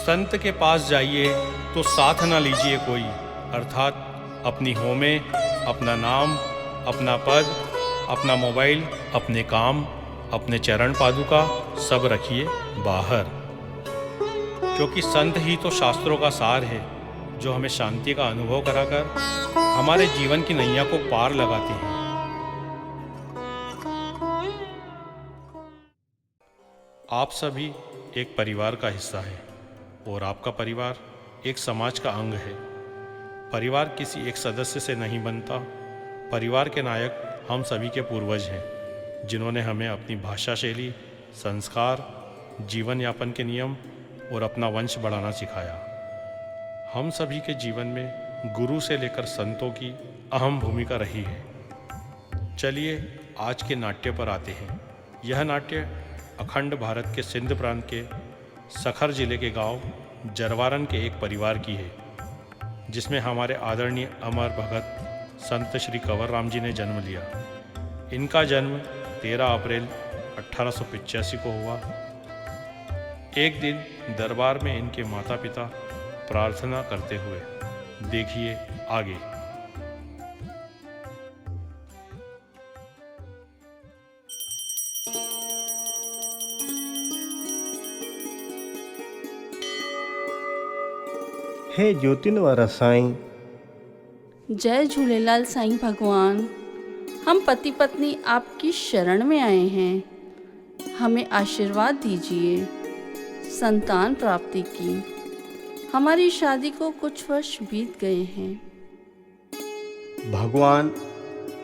संत के पास जाइए तो साथ न लीजिए कोई, अर्थात अपनी होमें, अपना नाम, अपना पद, अपना मोबाइल, अपने काम, अपने चरण पादुका सब रखिए बाहर, क्योंकि संत ही तो शास्त्रों का सार है, जो हमें शांति का अनुभव कराकर हमारे जीवन की नैया को पार लगाते हैं। आप सभी एक परिवार का हिस्सा है और आपका परिवार एक समाज का अंग है। परिवार किसी एक सदस्य से नहीं बनता। परिवार के नायक हम सभी के पूर्वज हैं, जिन्होंने हमें अपनी भाषा शैली, संस्कार, जीवन यापन के नियम और अपना वंश बढ़ाना सिखाया। हम सभी के जीवन में गुरु से लेकर संतों की अहम भूमिका रही है। चलिए आज के नाट्य पर आते हैं। यह नाट्य अखंड भारत के सिंध प्रांत के सखर जिले के गांव जरवारन के एक परिवार की है, जिसमें हमारे आदरणीय अमर भगत संत श्री कंवर राम जी ने जन्म लिया। इनका जन्म 13 अप्रैल 1885 को हुआ। एक दिन दरबार में इनके माता पिता प्रार्थना करते हुए, देखिए आगे। हे ज्योतिनवारा साईं। जय झूलेलाल साईं भगवान। हम पति पत्नी आपकी शरण में आए हैं, हमें आशीर्वाद दीजिए संतान प्राप्ति की। हमारी शादी को कुछ वर्ष बीत गए हैं। भगवान,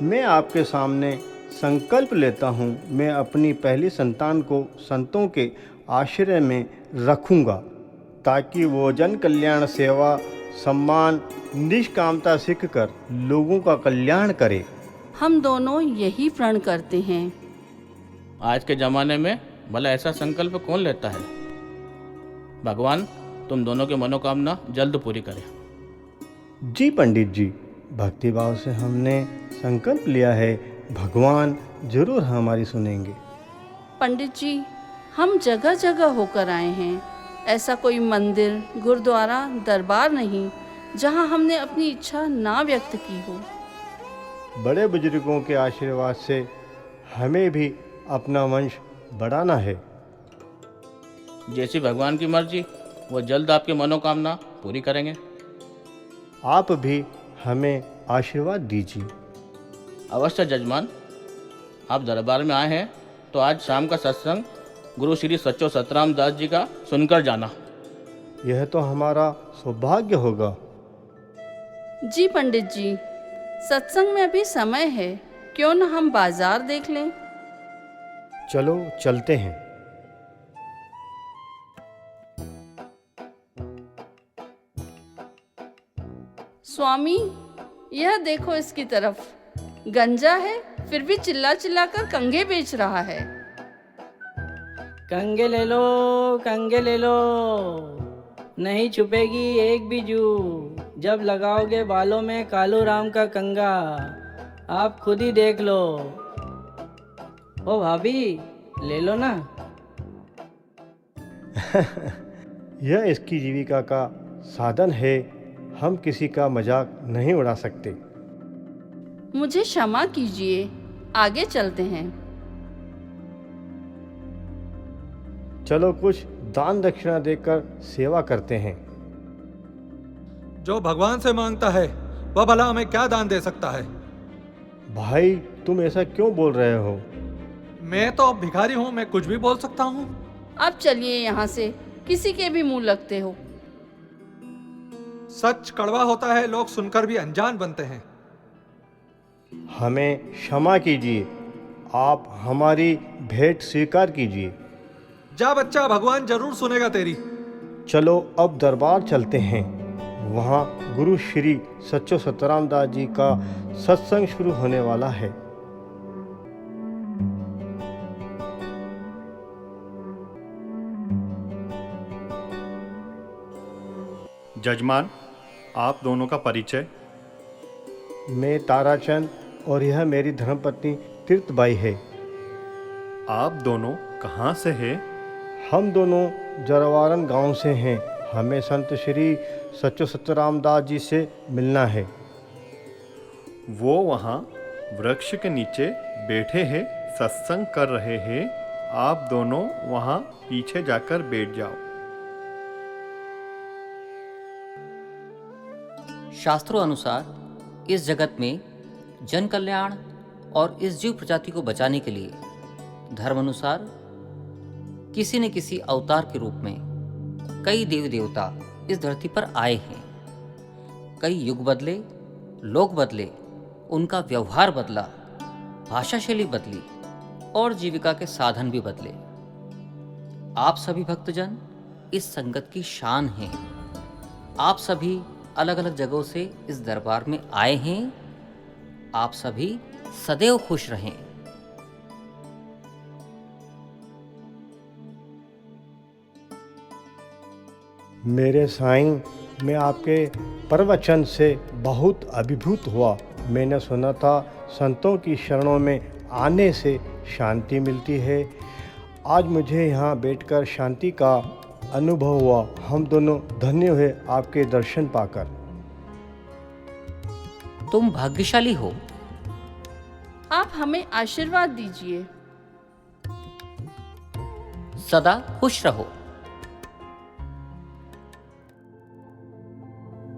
मैं आपके सामने संकल्प लेता हूँ, मैं अपनी पहली संतान को संतों के आश्रय में रखूँगा, ताकि वो जन कल्याण सेवा, सम्मान, निष्कामता सीखकर लोगों का कल्याण करे। हम दोनों यही प्रण करते हैं। आज के ज़माने में भला ऐसा संकल्प कौन लेता है। भगवान तुम दोनों की मनोकामना जल्द पूरी करें। जी पंडित जी, भक्तिभाव से हमने संकल्प लिया है, भगवान जरूर हमारी सुनेंगे। पंडित जी, हम जगह जगह होकर आए हैं। ऐसा कोई मंदिर, गुरुद्वारा, दरबार नहीं जहां हमने अपनी इच्छा ना व्यक्त की हो। बड़े बुजुर्गों के आशीर्वाद से हमें भी अपना वंश बढ़ाना है। जैसी भगवान की मर्जी, वो जल्द आपकी मनोकामना पूरी करेंगे। आप भी हमें आशीर्वाद दीजिए। अवश्य जजमान। आप दरबार में आए हैं तो आज शाम का सत्संग गुरु श्री सच्चो सतराम दास जी का सुनकर जाना। यह तो हमारा सौभाग्य होगा। जी पंडित जी, सत्संग में अभी समय है, क्यों न हम बाजार देख लें। चलो चलते हैं। स्वामी, यह देखो इसकी तरफ। गंजा है, फिर भी चिल्ला चिल्ला कर कंघे बेच रहा है। कंगे ले लो, कंगे ले लो, नहीं छुपेगी एक भी जू जब लगाओगे बालों में कालू राम का कंगा। आप खुद ही देख लो। ओ भाभी, ले लो ना। यह इसकी जीविका का साधन है, हम किसी का मजाक नहीं उड़ा सकते। मुझे क्षमा कीजिए, आगे चलते हैं। चलो कुछ दान दक्षिणा देकर सेवा करते हैं। जो भगवान से मांगता है वह भला हमें क्या दान दे सकता है। भाई, तुम ऐसा क्यों बोल रहे हो? मैं तो अब भिखारी हूँ, मैं कुछ भी बोल सकता हूँ। अब चलिए यहाँ से, किसी के भी मुंह लगते हो। सच कड़वा होता है, लोग सुनकर भी अनजान बनते हैं। हमें क्षमा कीजिए, आप हमारी भेंट स्वीकार कीजिए। जा बच्चा, भगवान जरूर सुनेगा तेरी। चलो अब दरबार चलते हैं, वहाँ गुरु श्री सच्चो सतराम दास जी का सत्संग शुरू होने वाला है। जजमान, आप दोनों का परिचय। मैं ताराचंद और यह मेरी धर्मपत्नी तीर्थबाई है। आप दोनों कहाँ से हैं? हम दोनों जरवारन गांव से हैं। हमें संत श्री सच्चो सतराम दास जी से मिलना है। वो वहाँ वृक्ष के नीचे बैठे हैं, सत्संग कर रहे हैं। आप दोनों वहाँ पीछे जाकर बैठ जाओ। शास्त्रों अनुसार इस जगत में जन कल्याण और इस जीव प्रजाति को बचाने के लिए धर्म अनुसार किसी न किसी अवतार के रूप में कई देवी देवता इस धरती पर आए हैं। कई युग बदले, लोग बदले, उनका व्यवहार बदला, भाषा शैली बदली और जीविका के साधन भी बदले। आप सभी भक्तजन इस संगत की शान हैं। आप सभी अलग अलग जगहों से इस दरबार में आए हैं। आप सभी सदैव खुश रहें। मेरे साईं, मैं आपके प्रवचन से बहुत अभिभूत हुआ। मैंने सुना था संतों की शरणों में आने से शांति मिलती है। आज मुझे यहाँ बैठकर शांति का अनुभव हुआ। हम दोनों धन्य हुए आपके दर्शन पाकर। तुम भाग्यशाली हो। आप हमें आशीर्वाद दीजिए। सदा खुश रहो।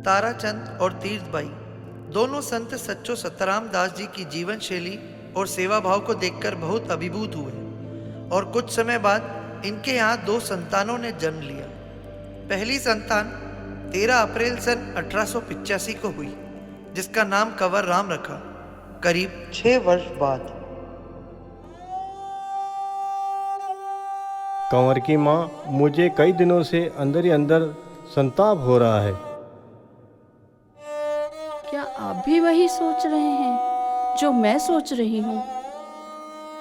ताराचंद और तीर्थबाई दोनों संत सच्चो सतराम दास जी की जीवन शैली और सेवा भाव को देखकर बहुत अभिभूत हुए और कुछ समय बाद इनके यहाँ 2 संतानों ने जन्म लिया। पहली संतान 13 अप्रैल सन 1885 को हुई, जिसका नाम कंवर राम रखा। करीब 6 वर्ष बाद कंवर की माँ, मुझे कई दिनों से अंदर ही अंदर संताप हो रहा है। क्या आप भी वही सोच रहे हैं जो मैं सोच रही हूँ?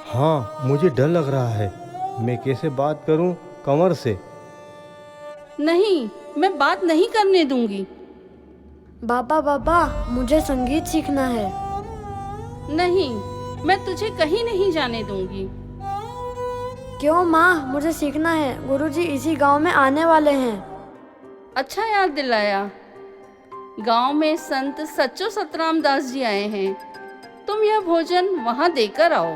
हाँ, मुझे डर लग रहा है। मैं कैसे बात करूं कंवर से? नहीं, मैं बात नहीं करने दूंगी। बाबा बाबा, मुझे संगीत सीखना है। नहीं, मैं तुझे कहीं नहीं जाने दूंगी। क्यों माँ, मुझे सीखना है। गुरुजी इसी गांव में आने वाले हैं। अच्छा याद दिलाया। गांव में संत सच्चो सतराम दास जी आए हैं। तुम यह भोजन वहां देकर आओ।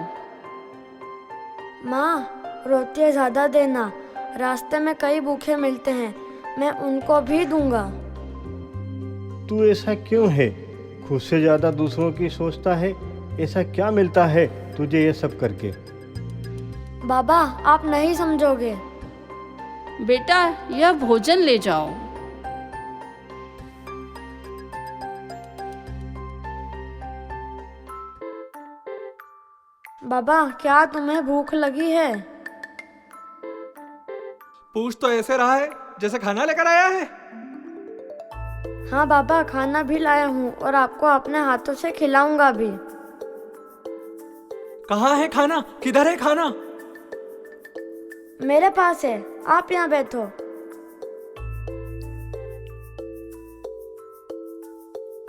माँ, रोटियाँ ज़्यादा देना। रास्ते में कई भूखे मिलते हैं, मैं उनको भी दूंगा। तू ऐसा क्यों है? खुद से ज़्यादा दूसरों की सोचता है। ऐसा क्या मिलता है तुझे ये सब करके? बाबा, आप नहीं समझोगे। बेटा, यह भोजन ले जाओ। बाबा, क्या तुम्हें भूख लगी है? पूछ तो ऐसे रहा है जैसे खाना लेकर आया है। हाँ बाबा, खाना भी लाया हूँ और आपको अपने हाथों से खिलाऊंगा भी। कहाँ है खाना? किधर है खाना? मेरे पास है, आप यहाँ बैठो।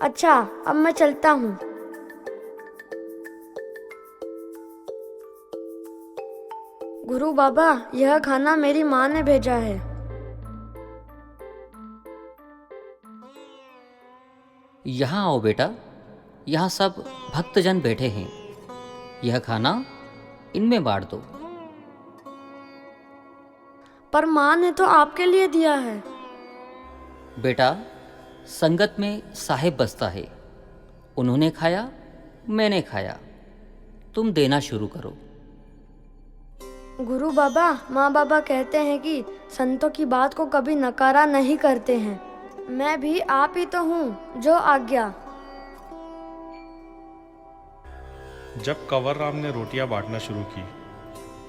अच्छा, अब मैं चलता हूँ। गुरु बाबा, यह खाना मेरी माँ ने भेजा है। यहाँ आओ बेटा। यहाँ सब भक्तजन बैठे हैं। यह खाना इनमें बांट दो। पर माँ ने तो आपके लिए दिया है। बेटा, संगत में साहिब बसता है। उन्होंने खाया, मैंने खाया। तुम देना शुरू करो। गुरु बाबा, माँ बाबा कहते हैं कि संतों की बात को कभी नकारा नहीं करते हैं। मैं भी आप ही तो हूँ, जो आज्ञा। जब कंवर राम ने रोटियां बांटना शुरू की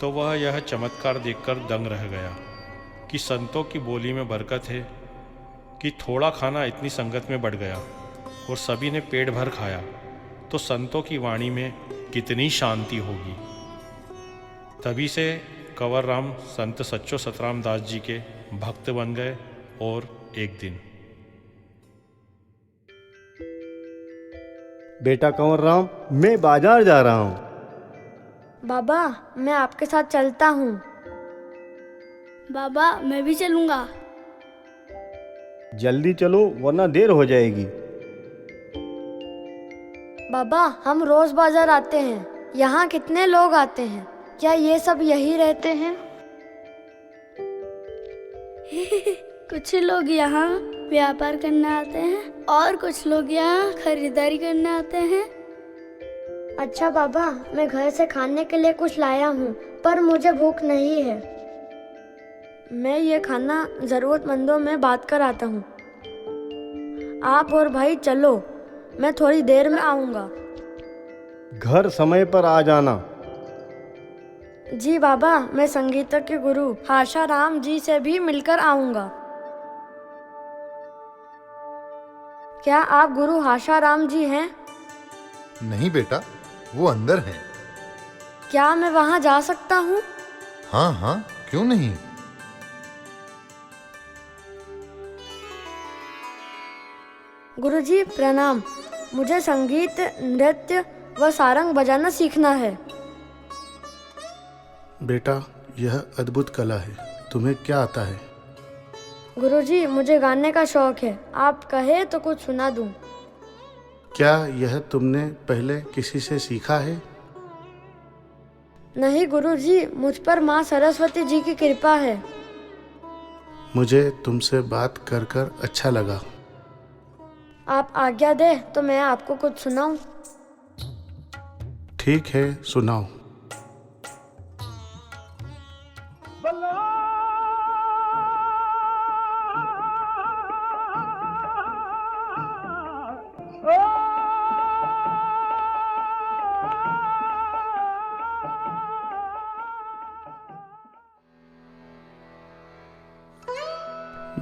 तो वह यह चमत्कार देखकर दंग रह गया कि संतों की बोली में बरकत है कि थोड़ा खाना इतनी संगत में बढ़ गया और सभी ने पेट भर खाया तो संतों की वाणी में कितनी शांति होगी। तभी से कंवर राम संत सच्चो सतराम दास जी के भक्त बन गए। और एक दिन, बेटा कंवर राम, मैं बाजार जा रहा हूँ। बाबा, मैं आपके साथ चलता हूँ। बाबा, मैं भी चलूँगा। जल्दी चलो वरना देर हो जाएगी। बाबा, हम रोज बाजार आते हैं। यहाँ कितने लोग आते हैं? क्या ये सब यही रहते हैं? कुछ लोग यहाँ व्यापार करने आते हैं और कुछ लोग यहाँ खरीदारी करने आते हैं। अच्छा बाबा, मैं घर से खाने के लिए कुछ लाया हूँ, पर मुझे भूख नहीं है। मैं ये खाना जरूरतमंदों में बांट कर आता हूँ। आप और भाई चलो, मैं थोड़ी देर में आऊँगा। घर समय पर आ जाना। जी बाबा, मैं संगीत के गुरु आशाराम जी से भी मिलकर आऊँगा। क्या आप गुरु आशाराम जी हैं? नहीं बेटा, वो अंदर हैं। क्या मैं वहाँ जा सकता हूँ? हाँ हाँ, क्यों नहीं। गुरुजी प्रणाम। मुझे संगीत, नृत्य व सारंग बजाना सीखना है। बेटा, यह अद्भुत कला है। तुम्हें क्या आता है? गुरुजी, मुझे गाने का शौक है। आप कहे तो कुछ सुना दूं। क्या यह तुमने पहले किसी से सीखा है? नहीं गुरुजी, मुझ पर माँ सरस्वती जी की कृपा है। मुझे तुमसे बात कर कर अच्छा लगा। आप आज्ञा दे तो मैं आपको कुछ सुनाऊं। ठीक है, सुनाओ।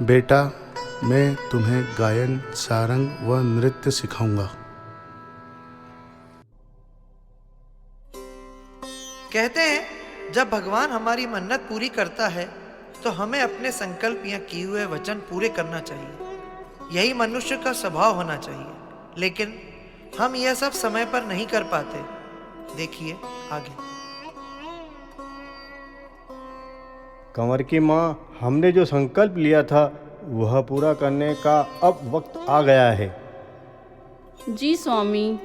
बेटा, मैं तुम्हें गायन, सारंग व नृत्य सिखाऊंगा। कहते हैं जब भगवान हमारी मन्नत पूरी करता है तो हमें अपने संकल्प या किए हुए वचन पूरे करना चाहिए। यही मनुष्य का स्वभाव होना चाहिए, लेकिन हम यह सब समय पर नहीं कर पाते। देखिए आगे। कंवर की माँ, हमने जो संकल्प लिया था वह पूरा करने का अब वक्त आ गया है। जी स्वामी,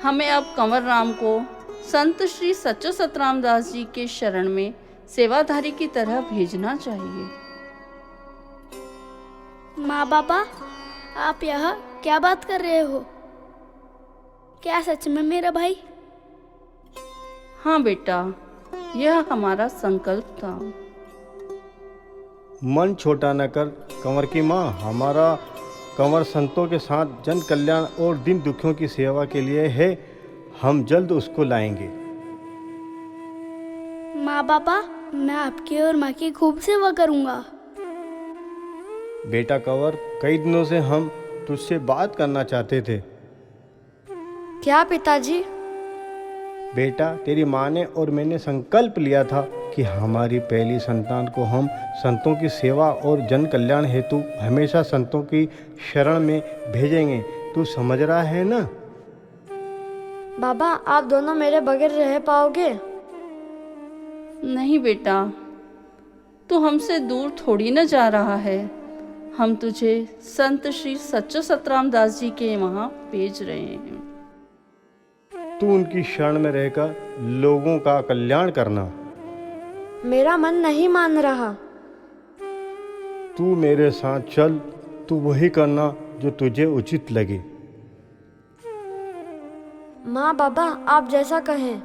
हमें अब कंवर राम को संत श्री सच्चो सतराम दास जी के शरण में सेवाधारी की तरह भेजना चाहिए। माँ बाबा, आप यह क्या बात कर रहे हो? क्या सच में मेरा भाई? हाँ बेटा, यह हमारा संकल्प था। मन छोटा न कर कंवर की माँ। हमारा कंवर संतों के साथ जन कल्याण और दिन दुखियों की सेवा के लिए है। हम जल्द उसको लाएंगे। माँ बाबा, मैं आपकी और माँ की खूब सेवा करूँगा। बेटा कंवर, कई दिनों से हम तुझसे बात करना चाहते थे। क्या पिताजी? बेटा, तेरी माँ ने और मैंने संकल्प लिया था कि हमारी पहली संतान को हम संतों की सेवा और जन कल्याण हेतु हमेशा संतों की शरण में भेजेंगे। तू समझ रहा है ना? बाबा, आप दोनों मेरे बगैर रह पाओगे? नहीं बेटा, तू हमसे दूर थोड़ी न जा रहा है। हम तुझे संत श्री सच्चो सतराम दास जी के वहाँ भेज रहे हैं। तू उनकी शरण में रहकर लोगों का कल्याण करना। मेरा मन नहीं मान रहा। तू मेरे साथ चल। तू वही करना जो तुझे उचित लगे। माँ बाबा, आप जैसा कहें।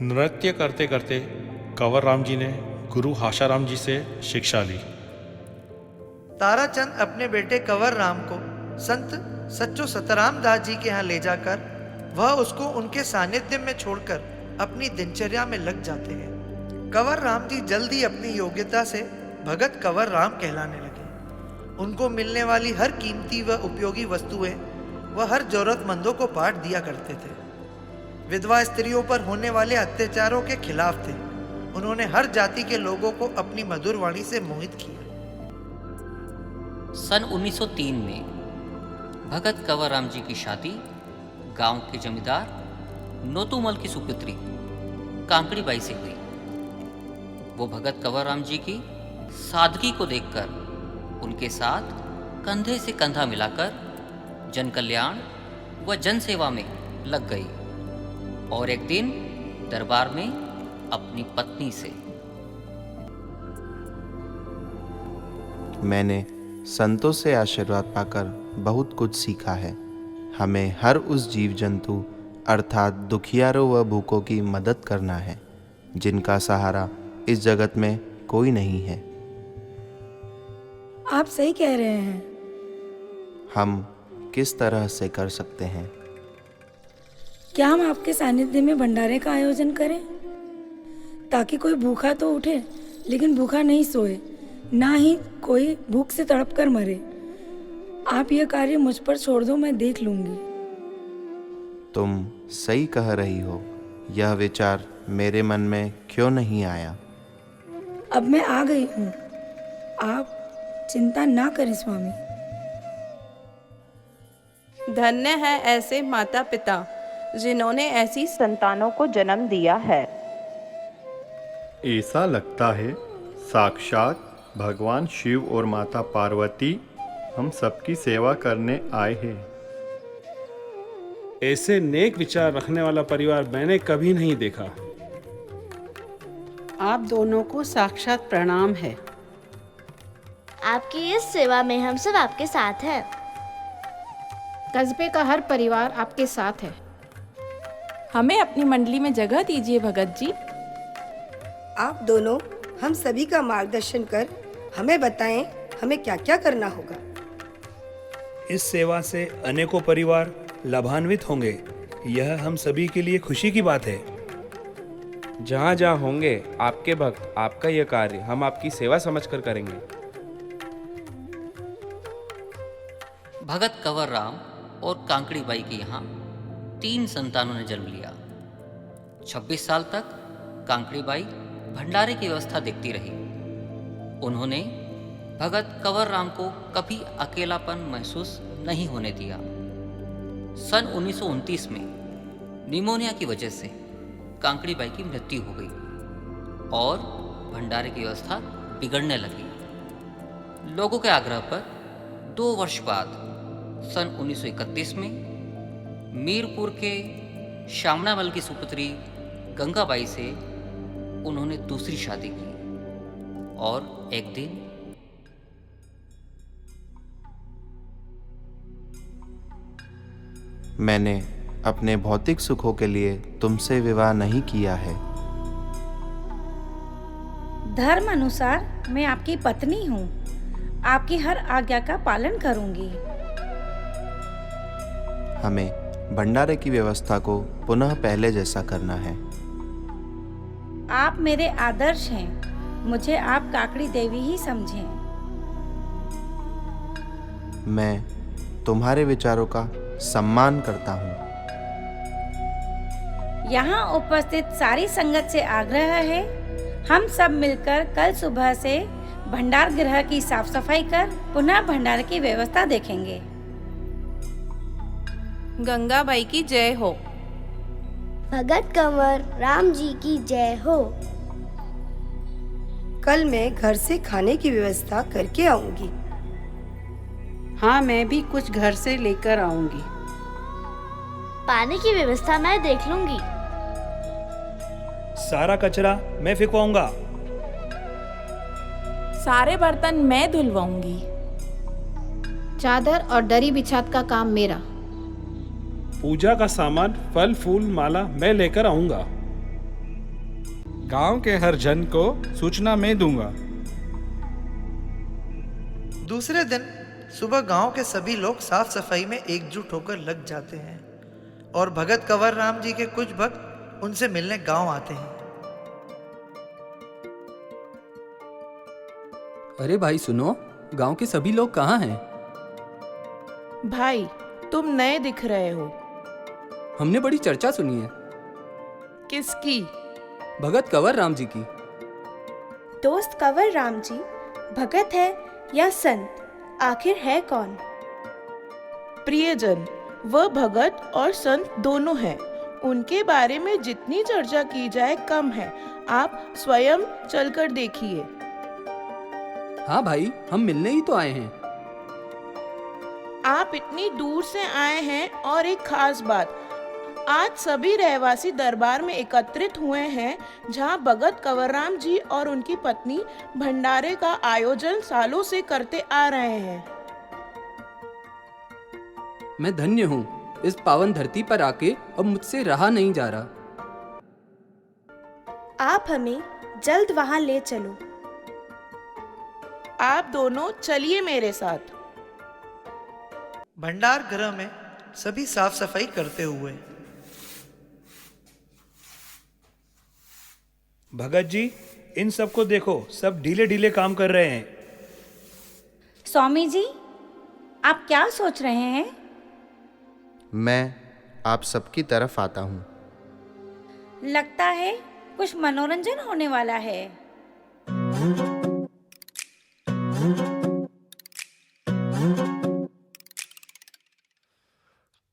नृत्य करते करते कंवर राम जी ने गुरु आशाराम जी से शिक्षा ली। ताराचंद अपने बेटे कंवर राम को संत सच्चो सतराम दास जी के यहाँ ले जाकर वह उसको उनके सानिध्य में छोड़कर अपनी दिनचर्या में लग जाते हैं। कंवर राम जी जल्दी अपनी योग्यता से भगत कंवर राम कहलाने लगे। उनको मिलने वाली हर कीमती व उपयोगी वस्तुएं वह हर जरूरतमंदों को बांट दिया करते थे। विधवा स्त्रियों पर होने वाले अत्याचारों के खिलाफ थे। उन्होंने हर जाति के लोगों को अपनी मधुर वाणी से मोहित किया। सन 1903 में भगत कंवर राम जी की शादी गांव के जमींदार नोतूमल की सुपुत्री कांकड़ी बाई से हुई। वो भगत कंवर राम जी की सादगी को देखकर उनके साथ कंधे से कंधा मिलाकर जन कल्याण व जन सेवा में लग गई और एक दिन दरबार में अपनी पत्नी से। मैंने संतों से आशीर्वाद पाकर बहुत कुछ सीखा है। हमें हर उस जीव जंतु अर्थात दुखियारों व भूखों की मदद करना है जिनका सहारा इस जगत में कोई नहीं है। आप सही कह रहे हैं। हम किस तरह से कर सकते हैं? क्या हम आपके सानिध्य में भंडारे का आयोजन करें ताकि कोई भूखा तो उठे लेकिन भूखा नहीं सोए, ना ही कोई भूख से तड़प कर मरे। आप यह कार्य मुझ पर छोड़ दो, मैं देख लूंगी। तुम सही कह रही हो। यह विचार मेरे मन में क्यों नहीं आया? अब मैं आ गई हूँ, आप चिंता ना करें स्वामी। धन्य है ऐसे माता पिता जिन्होंने ऐसी संतानों को जन्म दिया है। ऐसा लगता है साक्षात भगवान शिव और माता पार्वती हम सबकी सेवा करने आए हैं। ऐसे नेक विचार रखने वाला परिवार मैंने कभी नहीं देखा। आप दोनों को साक्षात प्रणाम है। आपकी इस सेवा में हम सब आपके साथ हैं। कस्बे का हर परिवार आपके साथ है। हमें अपनी मंडली में जगह दीजिए भगत जी। आप दोनों हम सभी का मार्गदर्शन कर हमें बताएं हमें क्या क्या करना होगा। इस सेवा से अनेकों परिवार लाभान्वित होंगे, यह हम सभी के लिए खुशी की बात है। जहाँ जहाँ होंगे आपके भक्त, आपका यह कार्य हम आपकी सेवा समझकर करेंगे। भगत कंवर राम और कांकड़ी बाई के यहाँ 3 संतानों ने जन्म लिया। 26 साल तक कांकड़ी बाई भंडारे की व्यवस्था देखती रही। उन्होंने भगत कंवर राम को कभी अकेलापन महसूस नहीं होने दिया। सन 1929 में निमोनिया की वजह से कांकड़ी बाई की मृत्यु हो गई और भंडारे की व्यवस्था बिगड़ने लगी। लोगों के आग्रह पर 2 वर्ष बाद सन 1931 में मीरपुर के शामणामल की सुपुत्री गंगाबाई से उन्होंने दूसरी शादी की और एक दिन मैंने अपने भौतिक सुखों के लिए तुमसे विवाह नहीं किया है। धर्म अनुसार मैं आपकी पत्नी हूँ, आपकी हर आज्ञा का पालन करूंगी। हमें भंडारे की व्यवस्था को पुनः पहले जैसा करना है। आप मेरे आदर्श हैं, मुझे आप काकड़ी देवी ही समझें। मैं तुम्हारे विचारों का सम्मान करता हूँ। यहाँ उपस्थित सारी संगत से आग्रह है, हम सब मिलकर कल सुबह से भंडार गृह की साफ सफाई कर पुनः भंडार की व्यवस्था देखेंगे। गंगाबाई की जय हो। भगत कंवर राम जी की जय हो। कल मैं घर से खाने की व्यवस्था करके आऊंगी। हाँ, मैं भी कुछ घर से लेकर आऊंगी। पानी की व्यवस्था मैं देख लूंगी। सारा कचरा मैं फेंकवाऊंगा। सारे बर्तन मैं धुलवाऊंगी। चादर और दरी बिछात का काम मेरा। पूजा का सामान, फल फूल माला मैं लेकर आऊंगा। गांव के हर जन को सूचना मैं दूंगा। दूसरे दिन सुबह गांव के सभी लोग साफ सफाई में एकजुट होकर लग जाते हैं और भगत कंवर राम जी के कुछ भक्त उनसे मिलने गांव आते हैं। अरे भाई सुनो, गांव के सभी लोग कहाँ हैं? भाई तुम नए दिख रहे हो। हमने बड़ी चर्चा सुनी है। किसकी? भगत कंवर राम जी की। दोस्त कंवर राम जी भगत है या संत, आखिर है कौन? प्रियजन, वह भगत और संत दोनों हैं। उनके बारे में जितनी चर्चा की जाए कम है। आप स्वयं चलकर देखिए। हाँ भाई, हम मिलने ही तो आए हैं। आप इतनी दूर से आए हैं और एक खास बात, आज सभी रहवासी दरबार में एकत्रित हुए हैं जहां भगत कंवरराम जी और उनकी पत्नी भंडारे का आयोजन सालों से करते आ रहे हैं। मैं धन्य हूँ, इस पावन धरती पर आके अब मुझसे रहा नहीं जा रहा। आप हमें जल्द वहां ले चलो। आप दोनों चलिए मेरे साथ। भंडार गृह में सभी साफ सफाई करते हुए। भगत जी, इन सबको देखो, सब ढीले ढीले काम कर रहे हैं। स्वामी जी, आप क्या सोच रहे हैं? मैं आप सबकी तरफ आता हूँ। लगता है कुछ मनोरंजन होने वाला है।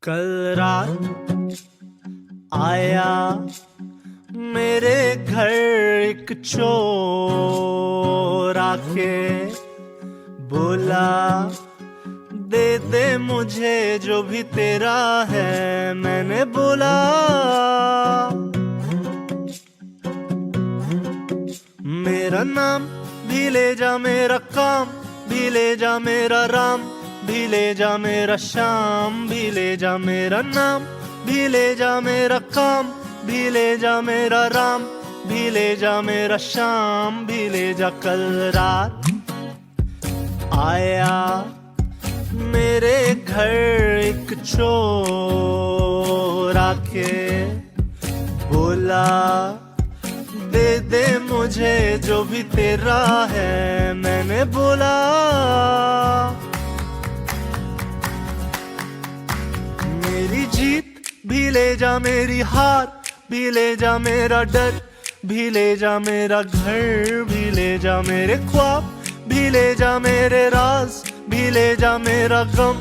कल रात आया मेरे घर एक चोर आके बोला, दे दे मुझे जो भी तेरा है। मैंने बोला, मेरा नाम भी ले जा, मेरा काम भी ले जा, मेरा राम भी ले जा, मेरा श्याम भी ले जा, मेरा नाम भी ले जा, मेरा काम भी ले जा, मेरा राम भी ले जा, मेरा श्याम भी ले जा। कल रात आया मेरे घर एक चोर आके बोला, दे दे मुझे जो भी तेरा है। मैंने बोला, मेरी जीत भी ले जा, मेरी हार भी ले जा, मेरा डर भी ले जा, मेरा घर भी ले जा, मेरे ख्वाब भी ले जा, मेरे राज भी ले जा, मेरा गम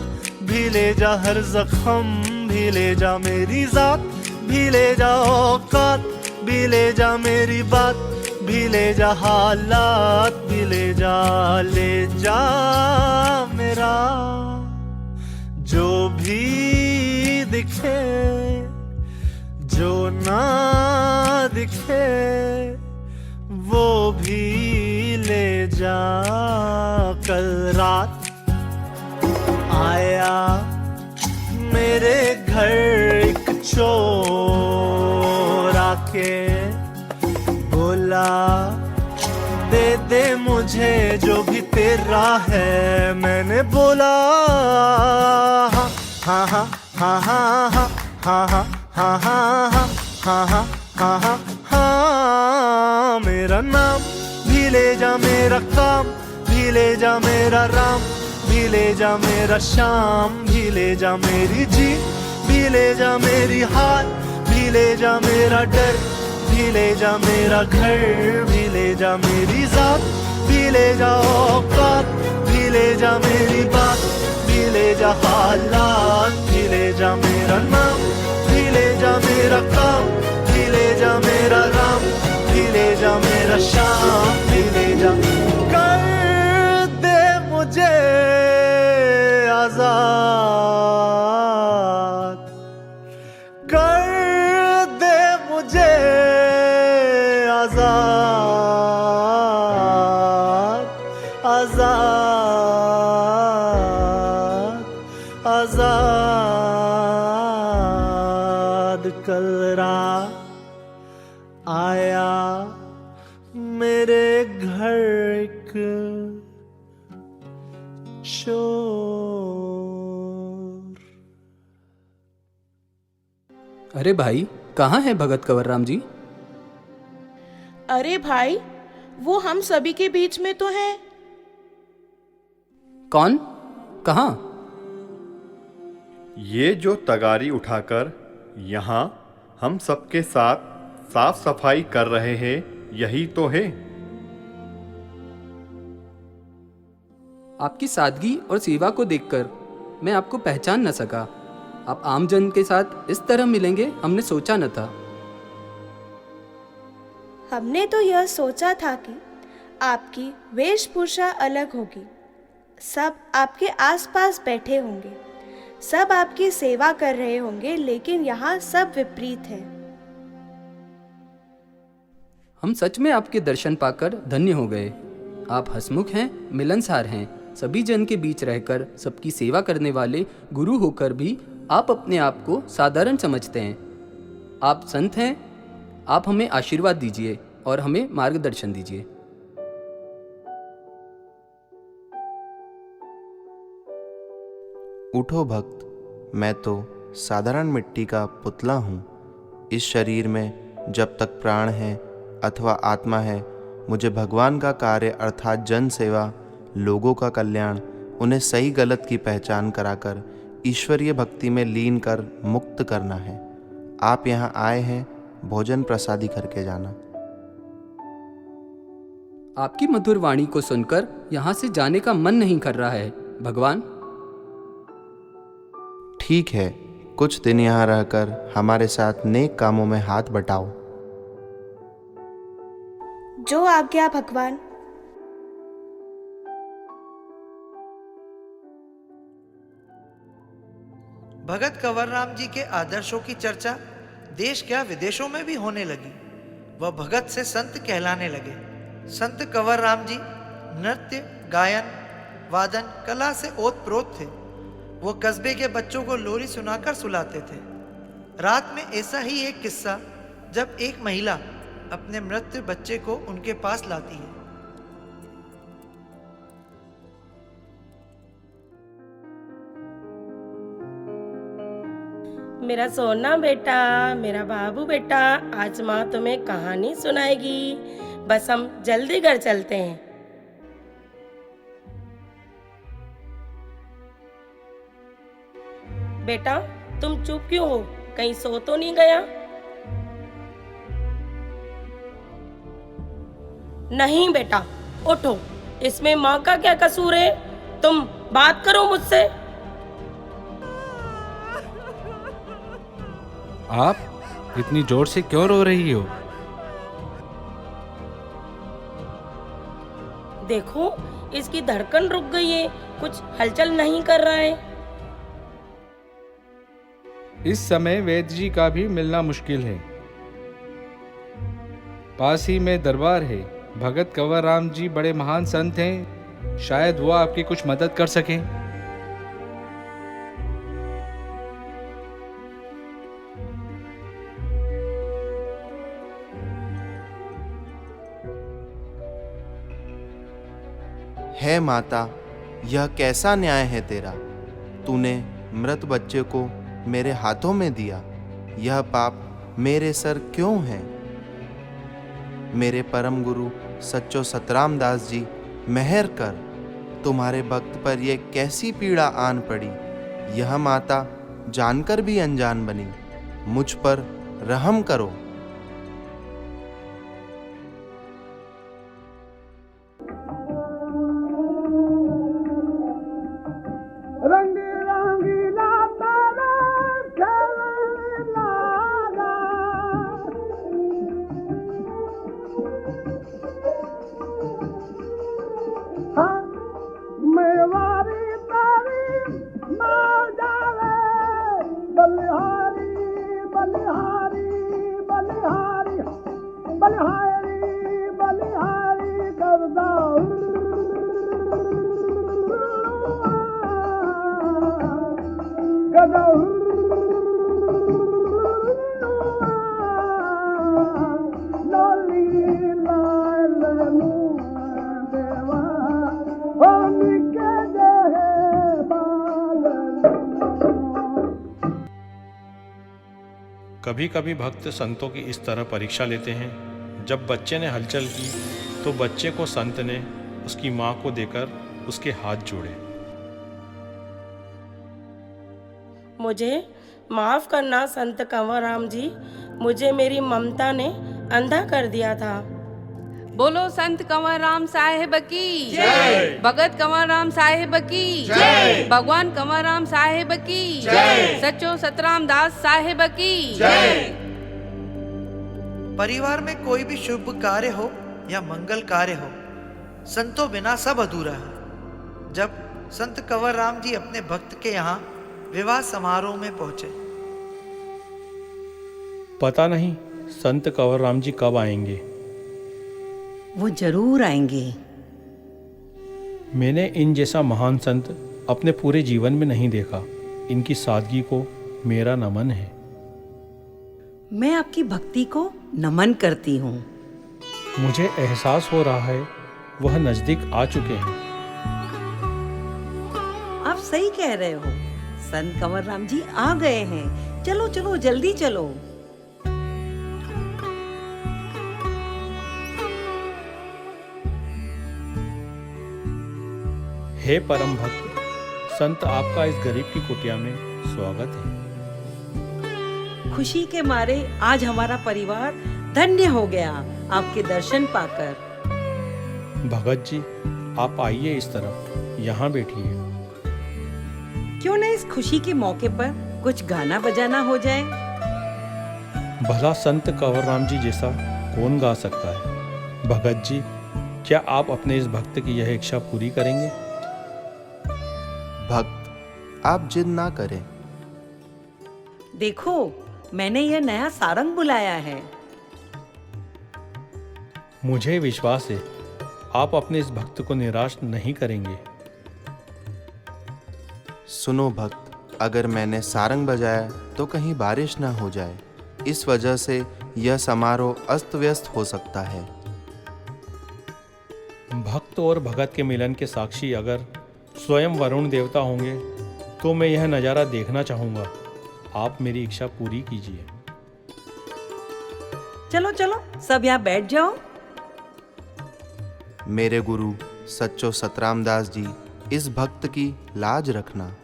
भी ले जा, हर जख्म भी ले जा, मेरी जात भी ले जा, औकात भी ले जा, मेरी बात भी ले जा, हालात भी ले जा। ले जा मेरा जो भी दिखे, जो ना दिखे वो भी ले जा। कल रात आया मेरे घर एक चोर आके बोला, दे दे मुझे जो भी तेरा है। मैंने बोला, हाँ हाँ हाँ हाँ हाँ हाँ हाँ हाँ हाँ हाँ हाँ हाँ हाँ हाँ हाँ। मेरा नाम भी ले जा, मेरा काम भी ले जा, मेरा राम भी ले जा, मेरा श्याम भी ले जा, मेरी जीत भी ले जा, मेरी हार भी ले जा, मेरा डर भी ले जा, मेरा घर भी ले जा, मेरी जात भी ले जा, औकात भी ले जा, मेरी बात भी ले जा, हालात भी ले जा, मेरा नाम भी ले जा, मेरा काम भी ले जा, मेरा राम भी ले जा, मेरा श्याम भी ले जा। कर दे मुझे आजाद, कर दे मुझे आजाद, आजाद, आजाद। कल रात आया मेरे घर एक चोर। अरे भाई, कहाँ है भगत कंवरराम जी? अरे भाई, वो हम सभी के बीच में तो है। कौन? कहाँ? ये जो तगारी उठाकर यहाँ हम सबके साथ साफ सफाई कर रहे हैं, यही तो है। आपकी सादगी और सेवा को देखकर मैं आपको पहचान न सका। आप आम जन के साथ इस तरह मिलेंगे हमने सोचा न था। हमने तो यह सोचा था कि आपकी वेशभूषा अलग होगी। सब आपके आसपास बैठे होंगे, सब आपकी सेवा कर रहे होंगे, लेकिन यहाँ सब विपरीत है। हम सच में आपके दर्शन पाकर धन्य हो गए। आप हंसमुख हैं, मिलनसार हैं, सभी जन के बीच रहकर सबकी सेवा करने वाले गुरु होकर भी आप अपने आप को साधारण समझते हैं। आप संत हैं, आप हमें आशीर्वाद दीजिए और हमें मार्गदर्शन दीजिए। उठो भक्त, मैं तो साधारण मिट्टी का पुतला हूँ। इस शरीर में जब तक प्राण है अथवा आत्मा है, मुझे भगवान का कार्य अर्थात जन सेवा, लोगों का कल्याण, उन्हें सही गलत की पहचान कराकर ईश्वरीय भक्ति में लीन कर मुक्त करना है। आप यहाँ आए हैं, भोजन प्रसादी करके जाना। आपकी मधुर वाणी को सुनकर यहाँ से जाने का मन नहीं कर रहा है भगवान। ठीक है, कुछ दिन यहाँ रहकर हमारे साथ नेक कामों में हाथ बटाओ। जो आज्ञा भगवान। भगत कंवरराम जी के आदर्शों की चर्चा देश क्या विदेशों में भी होने लगी। वह भगत से संत कहलाने लगे। संत कंवरराम जी नृत्य, गायन, वादन कला से ओतप्रोत थे। वो कस्बे के बच्चों को लोरी सुनाकर सुलाते थे। रात में ऐसा ही एक किस्सा, जब एक महिला अपने मृत बच्चे को उनके पास लाती है। मेरा सोना बेटा, मेरा बाबू बेटा, आज माँ तुम्हें कहानी सुनाएगी। बस हम जल्दी घर चलते हैं। बेटा तुम चुप क्यों हो? कहीं सो तो नहीं गया? नहीं बेटा उठो, इसमें माँ का क्या कसूर है? तुम बात करो मुझसे। आप इतनी जोर से क्यों रो रही हो? देखो इसकी धड़कन रुक गई है, कुछ हलचल नहीं कर रहा है। इस समय वैद्य जी का भी मिलना मुश्किल है। पास ही में दरबार है। भगत कंवरराम जी बड़े महान संत हैं, शायद वो आपकी कुछ मदद कर सकें। है माता, यह कैसा न्याय है तेरा? तूने मृत बच्चे को मेरे हाथों में दिया। यह पाप मेरे सर क्यों है? मेरे परम गुरु सच्चो सतराम दास जी, मेहर कर। तुम्हारे भक्त पर यह कैसी पीड़ा आन पड़ी। यह माता जानकर भी अनजान बनी। मुझ पर रहम करो। कभी कभी भक्त संतों की इस तरह परीक्षा लेते हैं। जब बच्चे ने हलचल की तो बच्चे को संत ने उसकी माँ को देकर उसके हाथ जोड़े। मुझे माफ करना संत कंवरराम जी, मुझे मेरी ममता ने अंधा कर दिया था। बोलो संत कंवरराम साहिब की जय। भगत कंवरराम साहिब की जय। भगवान कंवरराम साहिब की जय। सच्चो सतराम दास साहिब की जय। परिवार में कोई भी शुभ कार्य हो या मंगल कार्य हो, संतों बिना सब अधूरा है। जब संत कंवर राम जी अपने भक्त के यहाँ विवाह समारोह में पहुंचे। पता नहीं संत कंवर राम जी कब आएंगे। वो जरूर आएंगे। मैंने इन जैसा महान संत अपने पूरे जीवन में नहीं देखा। इनकी सादगी को मेरा नमन है। मैं आपकी भक्ति को नमन करती हूँ। मुझे एहसास हो रहा है वह नजदीक आ चुके हैं। आप सही कह रहे हो, संत कंवर राम जी आ गए हैं। चलो चलो जल्दी चलो। हे परम भक्त, संत आपका इस गरीब की कुटिया में स्वागत है। खुशी के मारे आज हमारा परिवार धन्य हो गया आपके दर्शन पाकर। भगत जी, आप आइए इस तरफ, यहाँ बैठिए। क्यों न इस खुशी के मौके पर कुछ गाना बजाना हो जाए। भला संत कंवर राम जी जैसा कौन गा सकता है। भगत जी, क्या आप अपने इस भक्त की यह इच्छा पूरी करेंगे? भक्त, आप जिद ना करें। देखो, मैंने यह नया सारंग बुलाया है। मुझे विश्वास है आप अपने इस भक्त को निराश नहीं करेंगे। सुनो भक्त, अगर मैंने सारंग बजाया तो कहीं बारिश ना हो जाए। इस वजह से यह समारोह अस्त व्यस्त हो सकता है। भक्त और भगत के मिलन के साक्षी अगर स्वयं वरुण देवता होंगे तो मैं यह नज़ारा देखना चाहूँगा। आप मेरी इच्छा पूरी कीजिए। चलो चलो सब यहाँ बैठ जाओ। मेरे गुरु सच्चो सतराम दास जी, इस भक्त की लाज रखना।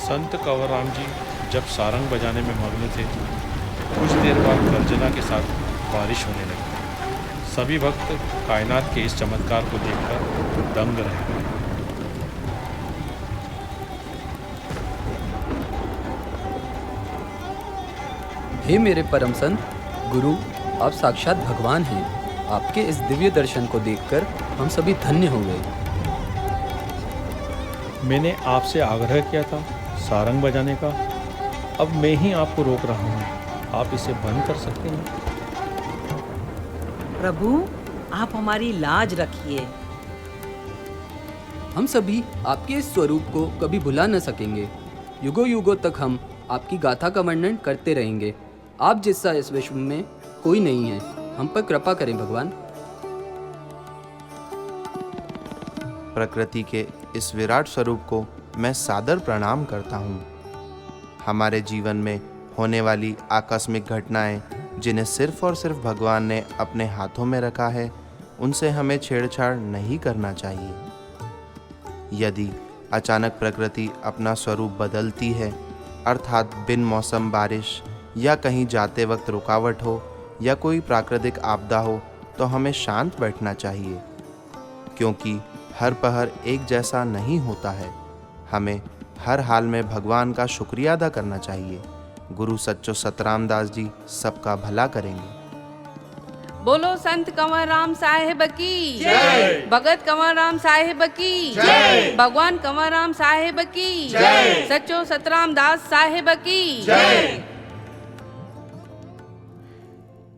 संत कंवर राम जी जब सारंग बजाने में मग्न थे, कुछ देर बाद गर्जना के साथ बारिश होने लगी। सभी भक्त कायनात के इस चमत्कार को देखकर दंग रह गए। हे मेरे परम संत गुरु, आप साक्षात भगवान हैं। आपके इस दिव्य दर्शन को देखकर हम सभी धन्य हो गए। मैंने आपसे आग्रह किया था सारंग बजाने का, अब मैं ही आपको रोक रहा हूँ। आप इसे बंद कर सकते हैं। प्रभु, आप हमारी लाज रखिए। हम सभी आपके इस स्वरूप को कभी भुला न सकेंगे। युगों युगों तक हम आपकी गाथा का वर्णन करते रहेंगे। आप जैसा इस विश्व में कोई नहीं है। हम पर कृपा करें भगवान। प्रकृति के इस विराट स्वरूप को मैं सादर प्रणाम करता हूँ। हमारे जीवन में होने वाली आकस्मिक घटनाएं, जिन्हें सिर्फ और सिर्फ भगवान ने अपने हाथों में रखा है, उनसे हमें छेड़छाड़ नहीं करना चाहिए। यदि अचानक प्रकृति अपना स्वरूप बदलती है, अर्थात बिन मौसम बारिश या कहीं जाते वक्त रुकावट हो या कोई प्राकृतिक आपदा हो, तो हमें शांत बैठना चाहिए, क्योंकि हर पहर एक जैसा नहीं होता है। हमें हर हाल में भगवान का शुक्रिया अदा करना चाहिए। गुरु सच्चो सतराम दास जी सबका भला करेंगे। बोलो संत कंवर राम साहेब की जय। भगत कंवर राम साहेब की जय। भगवान कंवर राम साहेब की जय। सच्चो सतराम दास साहेब की जय।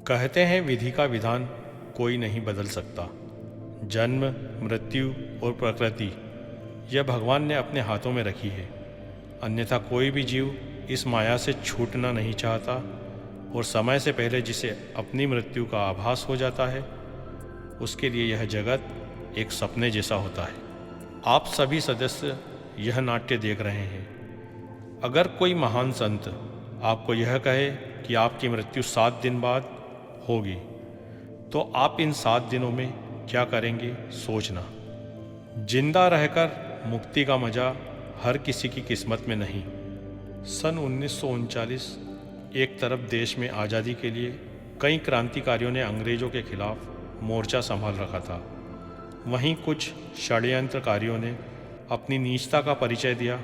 कहते हैं विधि का विधान कोई नहीं बदल सकता। जन्म, मृत्यु और प्रकृति यह भगवान ने अपने हाथों में रखी है। अन्यथा कोई भी जीव इस माया से छूटना नहीं चाहता, और समय से पहले जिसे अपनी मृत्यु का आभास हो जाता है, उसके लिए यह जगत एक सपने जैसा होता है। आप सभी सदस्य यह नाट्य देख रहे हैं। अगर कोई महान संत आपको यह कहे कि आपकी मृत्यु 7 दिन बाद होगी, तो आप इन 7 दिनों में क्या करेंगे सोचना। जिंदा रहकर मुक्ति का मज़ा हर किसी की किस्मत में नहीं। सन 1939 एक तरफ देश में आज़ादी के लिए कई क्रांतिकारियों ने अंग्रेज़ों के खिलाफ मोर्चा संभाल रखा था, वहीं कुछ षड्यंत्रकारियों ने अपनी नीचता का परिचय दिया।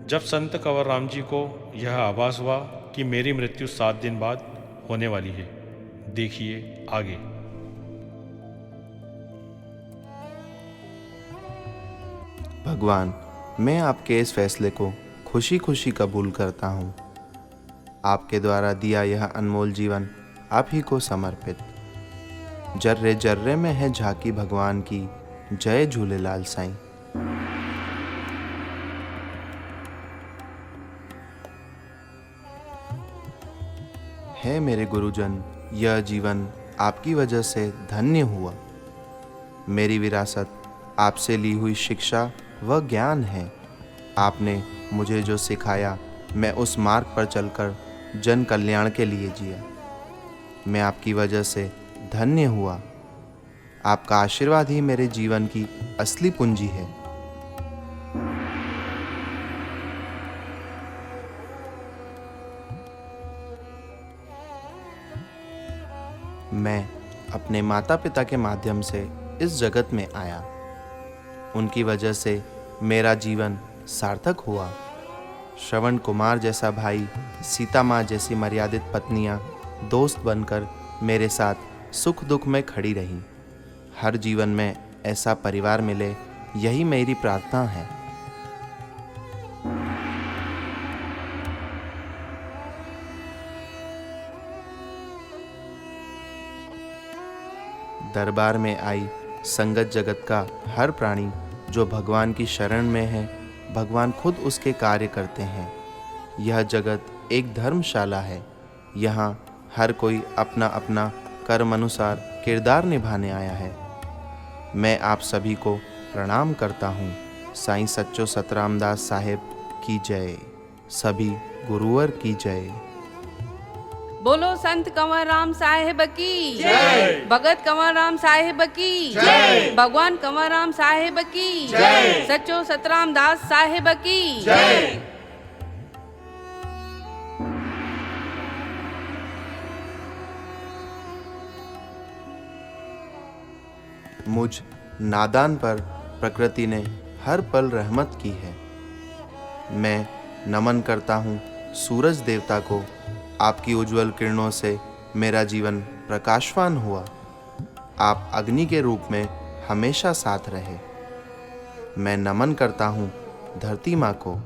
जब संत कंवरराम जी को यह आभास हुआ कि मेरी मृत्यु 7 दिन बाद होने वाली है, देखिए आगे। भगवान, मैं आपके इस फैसले को खुशी खुशी कबूल करता हूँ। आपके द्वारा दिया यह अनमोल जीवन आप ही को समर्पित। जर्रे जर्रे में है झांकी भगवान की, जय झूलेलाल साईं। है मेरे गुरुजन, यह जीवन आपकी वजह से धन्य हुआ। मेरी विरासत आपसे ली हुई शिक्षा व ज्ञान है। आपने मुझे जो सिखाया, मैं उस मार्ग पर चलकर जन कल्याण के लिए जिया। मैं आपकी वजह से धन्य हुआ। आपका आशीर्वाद ही मेरे जीवन की असली पूंजी है। मैं अपने माता पिता के माध्यम से इस जगत में आया। उनकी वजह से मेरा जीवन सार्थक हुआ। श्रवण कुमार जैसा भाई, सीता माँ जैसी मर्यादित पत्नियाँ दोस्त बनकर मेरे साथ सुख दुख में खड़ी रहीं। हर जीवन में ऐसा परिवार मिले, यही मेरी प्रार्थना है। दरबार में आई संगत जगत का हर प्राणी जो भगवान की शरण में है, भगवान खुद उसके कार्य करते हैं। यह जगत एक धर्मशाला है। यहाँ हर कोई अपना अपना कर्म अनुसार किरदार निभाने आया है। मैं आप सभी को प्रणाम करता हूँ। साईं सच्चो सतराम दास साहेब की जय। सभी गुरुवर की जय। बोलो संत कंवरराम साहेब की जय। भगत कंवरराम साहेब की जय। भगवान कंवरराम साहेब की जय। सच्चो सतराम दास साहेब की जय। मुझ नादान पर प्रकृति ने हर पल रहमत की है। मैं नमन करता हूँ सूरज देवता को। आपकी उज्जवल किरणों से मेरा जीवन प्रकाशवान हुआ। आप अग्नि के रूप में हमेशा साथ रहे। मैं नमन करता हूँ धरती माँ को।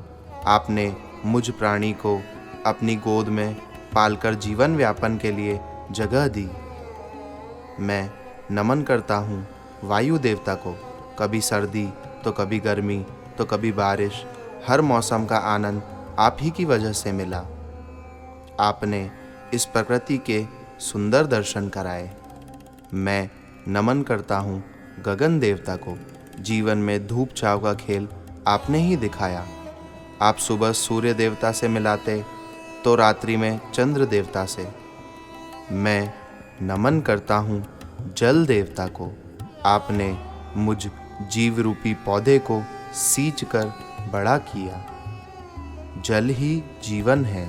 आपने मुझ प्राणी को अपनी गोद में पालकर जीवन व्यापन के लिए जगह दी। मैं नमन करता हूँ वायु देवता को। कभी सर्दी तो कभी गर्मी तो कभी बारिश, हर मौसम का आनंद आप ही की वजह से मिला। आपने इस प्रकृति के सुंदर दर्शन कराए। मैं नमन करता हूँ गगन देवता को। जीवन में धूप छाँव का खेल आपने ही दिखाया। आप सुबह सूर्य देवता से मिलाते तो रात्रि में चंद्र देवता से। मैं नमन करता हूँ जल देवता को। आपने मुझ जीव रूपी पौधे को सींच कर बड़ा किया। जल ही जीवन है।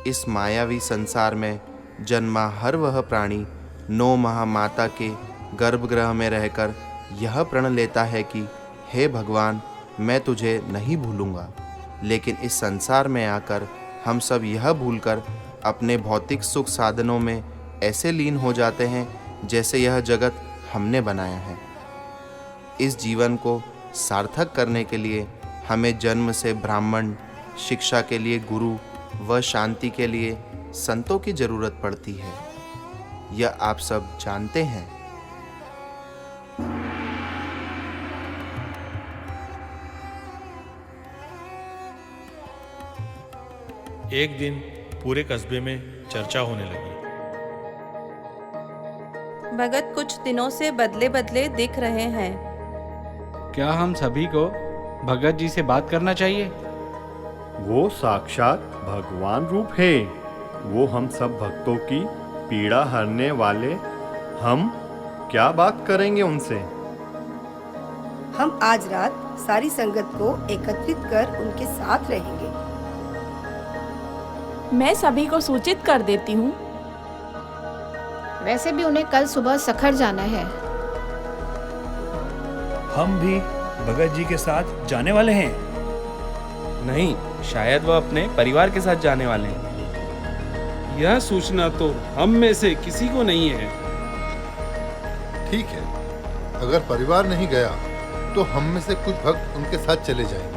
इस मायावी संसार में जन्मा हर वह प्राणी 9 माह माता के गर्भगृह में रहकर यह प्रण लेता है कि हे भगवान, मैं तुझे नहीं भूलूंगा। लेकिन इस संसार में आकर हम सब यह भूलकर अपने भौतिक सुख साधनों में ऐसे लीन हो जाते हैं जैसे यह जगत हमने बनाया है। इस जीवन को सार्थक करने के लिए हमें जन्म से ब्राह्मण, शिक्षा के लिए गुरु व शांति के लिए संतों की जरूरत पड़ती है। यह आप सब जानते हैं। एक दिन पूरे कस्बे में चर्चा होने लगी। भगत कुछ दिनों से बदले बदले दिख रहे हैं। क्या हम सभी को भगत जी से बात करना चाहिए? वो साक्षात भगवान रूप है। वो हम सब भक्तों की पीड़ा हरने वाले। हम क्या बात करेंगे उनसे? हम आज रात सारी संगत को एकत्रित कर उनके साथ रहेंगे। मैं सभी को सूचित कर देती हूँ। वैसे भी उन्हें कल सुबह सखर जाना है। हम भी भगत जी के साथ जाने वाले हैं। नहीं, शायद वह अपने परिवार के साथ जाने वाले हैं। यह सूचना तो हम में से किसी को नहीं है। ठीक है, अगर परिवार नहीं गया तो हम में से कुछ भक्त उनके साथ चले जाएंगे।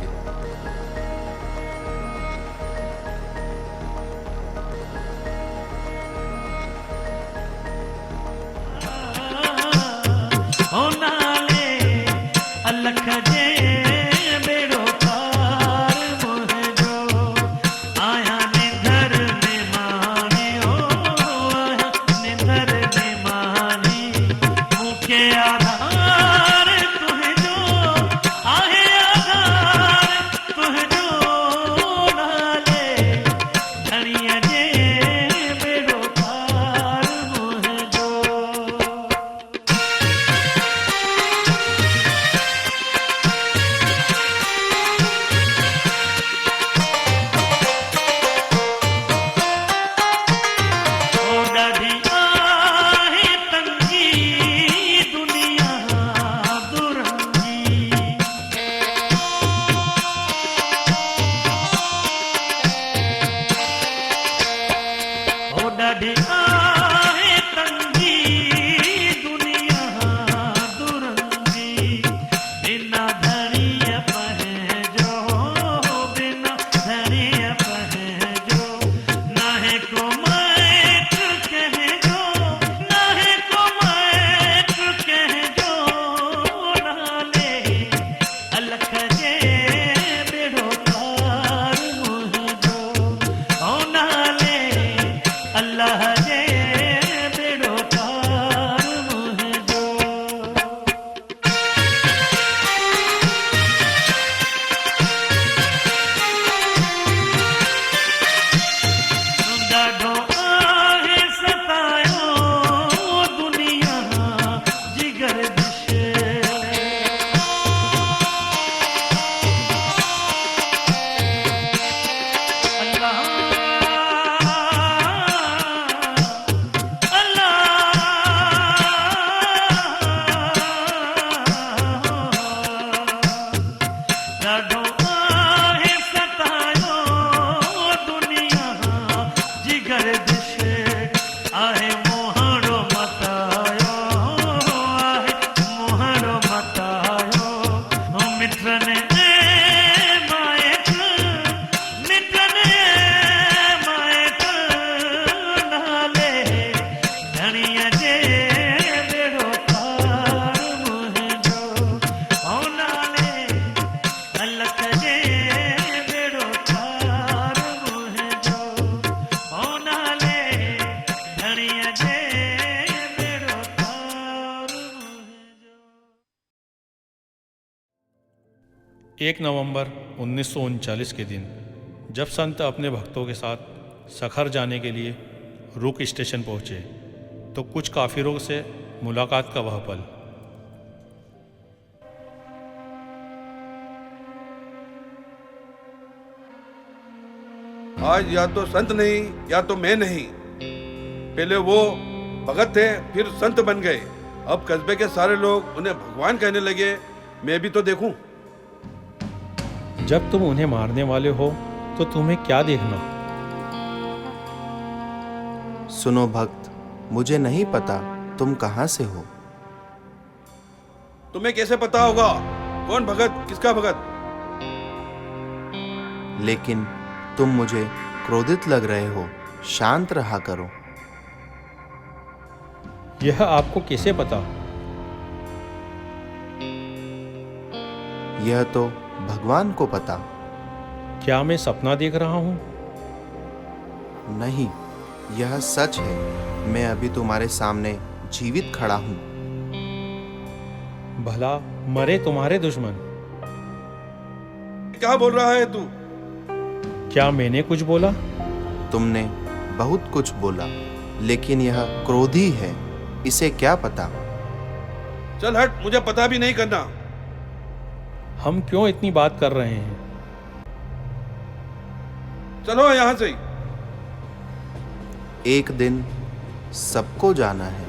एक नवंबर 1939 के दिन जब संत अपने भक्तों के साथ सखर जाने के लिए रुक स्टेशन पहुँचे तो कुछ काफिरों से मुलाकात का वह पल। आज या तो संत नहीं या तो मैं नहीं। पहले वो भगत थे, फिर संत बन गए। अब कस्बे के सारे लोग उन्हें भगवान कहने लगे। मैं भी तो देखूं। जब तुम उन्हें मारने वाले हो तो तुम्हें क्या देखना? सुनो भक्त, मुझे नहीं पता तुम कहाँ से हो। तुम्हें कैसे पता होगा कौन भगत किसका भगत? लेकिन तुम मुझे क्रोधित लग रहे हो, शांत रहा करो। यह आपको कैसे पता? यह तो भगवान को पता। क्या मैं सपना देख रहा हूँ? नहीं, यह सच है। मैं अभी तुम्हारे सामने जीवित खड़ा हूँ। भला मरे तुम्हारे दुश्मन। क्या बोल रहा है तू? क्या मैंने कुछ बोला? तुमने बहुत कुछ बोला, लेकिन यह क्रोधी है, इसे क्या पता। चल हट, मुझे पता भी नहीं करना। हम क्यों इतनी बात कर रहे हैं? चलो यहाँ से। एक दिन सबको जाना है।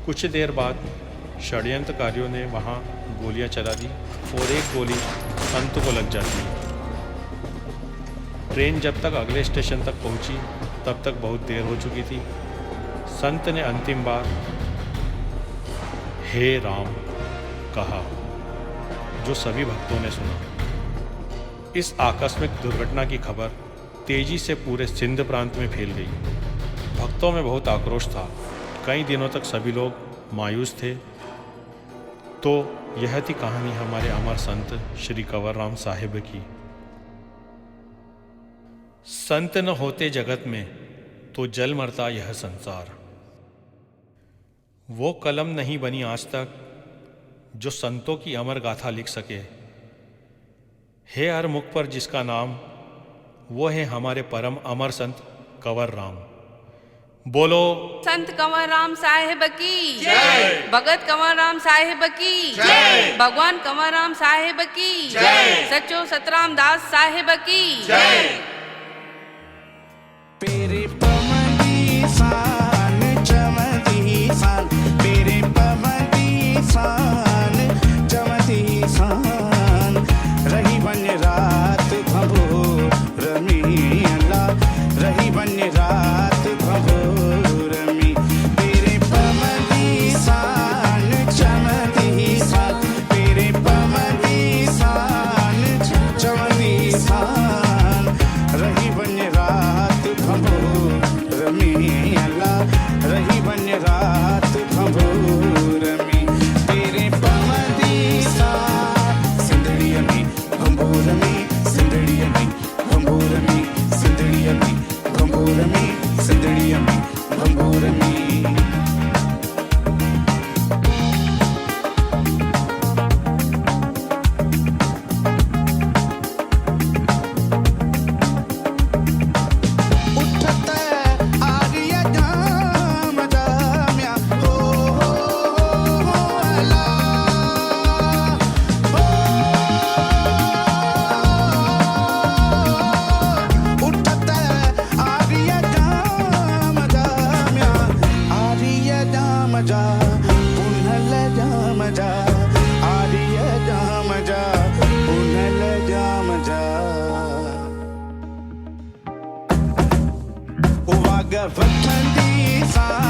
कुछ देर बाद षड्यंत्रकारियों ने वहां गोलियां चला दी और एक गोली संत को लग जाती है। ट्रेन जब तक अगले स्टेशन तक पहुंची तब तक बहुत देर हो चुकी थी। संत ने अंतिम बार हे राम कहा, जो सभी भक्तों ने सुना। इस आकस्मिक दुर्घटना की खबर तेजी से पूरे सिंध प्रांत में फैल गई। भक्तों में बहुत आक्रोश था। कई दिनों तक सभी लोग मायूस थे। तो यह थी कहानी हमारे अमर संत श्री कंवर राम साहिब की। संत न होते जगत में तो जल मरता यह संसार। वो कलम नहीं बनी आज तक जो संतों की अमर गाथा लिख सके। है हर मुख पर जिसका नाम, वो है हमारे परम अमर संत कंवर राम। बोलो संत कंवर राम साहिब की जय, भगत कंवर राम साहिब की जय, भगवान कंवर राम साहिब की जय, सच्चो सतराम दास साहिब की जय। तेरे पवनी सान चमती सान, तेरे पवनी सान चमती सान, रही बन रात भंभोर में अल्लाह, रही बन रात भंभोर में। तेरे पवनी सान चमती सान, तेरे पवनी सान चमती सान, रही बन रात भंभोर में अल्लाह, रही बन रात भंभोर में। तेरे पवनी सान सिंदड़िया में भंभोर में, सिंदड़िया में भंभोर में, सिंदड़िया में भंभोर में, सिंदड़िया में भंभोर में। वठंदी सा